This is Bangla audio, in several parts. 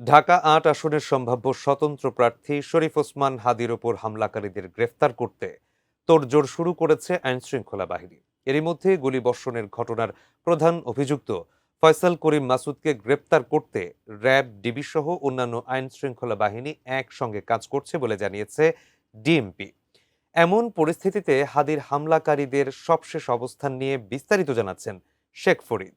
ঢাকা-৮ আসনের সম্ভাব্য স্বতন্ত্র প্রার্থী শরীফ ওসমান হাদির ওপর হামলাকারীদের গ্রেফতার করতে তোড়জোড় শুরু করেছে আইনশৃঙ্খলা বাহিনী। এরই মধ্যে গুলিবর্ষণের ঘটনার প্রধান অভিযুক্ত ফয়সাল করিম মাসুদকে গ্রেপ্তার করতে র্যাব, ডিবি সহ অন্যান্য আইনশৃঙ্খলা বাহিনী একসঙ্গে কাজ করছে বলে জানিয়েছে ডিএমপি। এমন পরিস্থিতিতে হাদির হামলাকারীদের সবশেষ অবস্থান নিয়ে বিস্তারিত জানাচ্ছেন শেখ ফরিদ।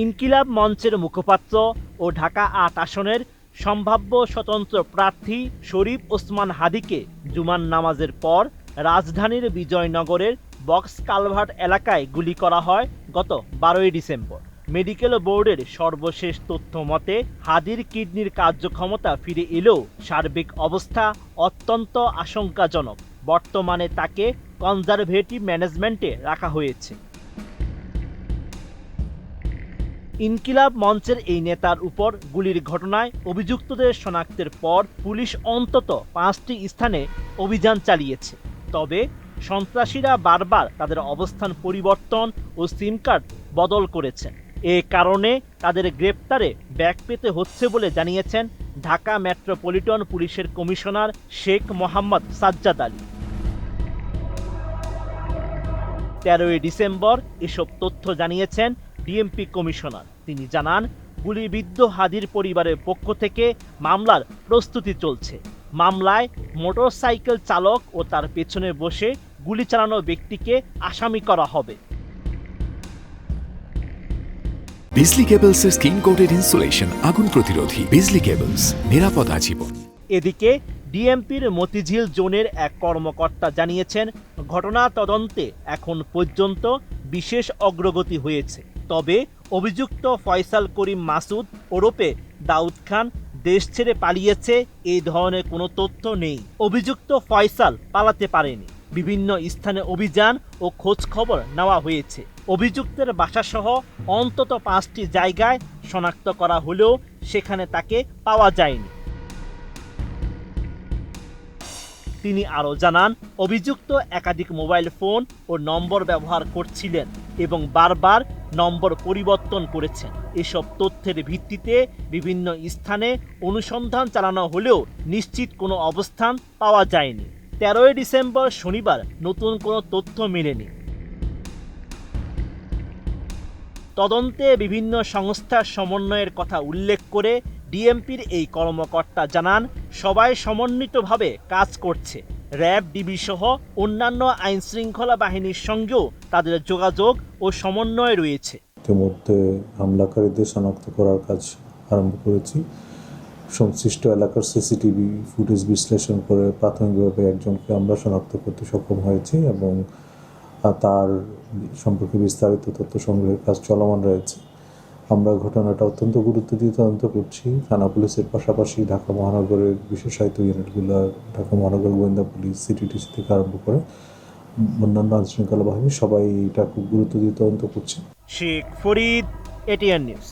ইনকিলাব মঞ্চের মুখপাত্র ও ঢাকা-৮ আসনের সম্ভাব্য স্বতন্ত্র প্রার্থী শরীফ ওসমান হাদিকে জুমার নামাজের পর রাজধানীর বিজয়নগরের বক্স কালভার্ট এলাকায় গুলি করা হয় গত ১২ই ডিসেম্বর। মেডিকেল বোর্ডের সর্বশেষ তথ্য মতে হাদির কিডনির কার্যক্ষমতা ফিরে এলেও সার্বিক অবস্থা অত্যন্ত আশঙ্কাজনক। বর্তমানে তাকে কনজারভেটিভ ম্যানেজমেন্টে রাখা হয়েছে। ইনকিলাব মঞ্চের এই নেতার উপর গুলির ঘটনায় অভিযুক্তদের শনাক্তের পর পুলিশ অন্তত ৫টি স্থানে অভিযান চালিয়েছে। তবে সন্ত্রাসীরা বারবার তাদের অবস্থান পরিবর্তন ও সিম কার্ড বদল করেছেন। এ কারণে তাদের গ্রেপ্তারে ব্যাগ পেতে হচ্ছে বলে জানিয়েছেন ঢাকা মেট্রোপলিটন পুলিশের কমিশনার শেখ মোহাম্মদ সাজ্জাদ আলী। ১৩ই ডিসেম্বর এসব তথ্য জানিয়েছেন ডিএমপি কমিশনার। তিনি জানান, গুলিবিদ্ধ হাদির পরিবারের পক্ষ থেকে মামলার প্রস্তুতি চলছে। মামলায় মোটরসাইকেল চালক ও তার পেছনে বসে গুলি চালানো ব্যক্তিকে আসামি করা হবে। বিজলি কেবলসের স্কিন কোটেড ইনসুলেশন আগুন প্রতিরোধী। বিজলি কেবলস, নিরাপদ আজীবন। এদিকে ডিএমপির মতিঝিল জোনের এক কর্মকর্তা জানিয়েছেন, ঘটনা তদন্তে এখন পর্যন্ত বিশেষ অগ্রগতি হয়েছে। তবে অভিযুক্ত ফয়সাল করিম মাসুদ ওরফে দাউদ খান দেশ ছেড়ে পালিয়েছে এই ধরনের কোনো তথ্য নেই। অভিযুক্ত ফয়সাল পালাতে পারেনি। বিভিন্ন স্থানে অভিযান ও খোঁজ খবর নেওয়া হয়েছে। অভিযুক্তের বাসাসহ অন্তত ৫টি জায়গায় শনাক্ত করা হলেও সেখানে তাকে পাওয়া যায়নি। তিনি আরও জানান, অভিযুক্ত একাধিক মোবাইল ফোন ও নম্বর ব্যবহার করছিলেন এবং বারবার নম্বর পরিবর্তন করেছেন। এসব তথ্যের ভিত্তিতে বিভিন্ন স্থানে অনুসন্ধান চালানো হলেও নিশ্চিত কোনো অবস্থান পাওয়া যায়নি। ১৩ই ডিসেম্বর শনিবার নতুন কোনো তথ্য মেলেনি। তদন্তে বিভিন্ন সংস্থার সমন্বয়ের কথা উল্লেখ করে ডিএমপির এই কর্মকর্তা জানান, সবাই সমন্বিতভাবে কাজ করছে। র্যাব, ডিবি সহ অন্যান্য আইনশৃঙ্খলা বাহিনীর সঙ্গেও তাদের যোগাযোগ ও সমন্বয় রয়েছে। ইতিমধ্যে হামলাকারীদের শনাক্ত করার কাজ আরম্ভ করেছি। সংশ্লিষ্ট এলাকার সিসিটিভি ফুটেজ বিশ্লেষণ করে প্রাথমিকভাবে একজনকে আমরা শনাক্ত করতে সক্ষম হয়েছি এবং তার সম্পর্কে বিস্তারিত তথ্য সংগ্রহের কাজ চলমান রয়েছে। আমরা ঘটনাটা অত্যন্ত গুরুত্ব দিয়ে তদন্ত করছি। থানা পুলিশের পাশাপাশি ঢাকা মহানগরের বিশেষায়িত ইউনিটগুলো, ঢাকা মহানগর গোয়েন্দা পুলিশ, সিটিটিসি থেকে আরম্ভ করে অন্যান্য আইনশৃঙ্খলা বাহিনী সবাই এটা খুব গুরুত্ব দিয়ে তদন্ত করছে। Sheikh Farid, ATN news.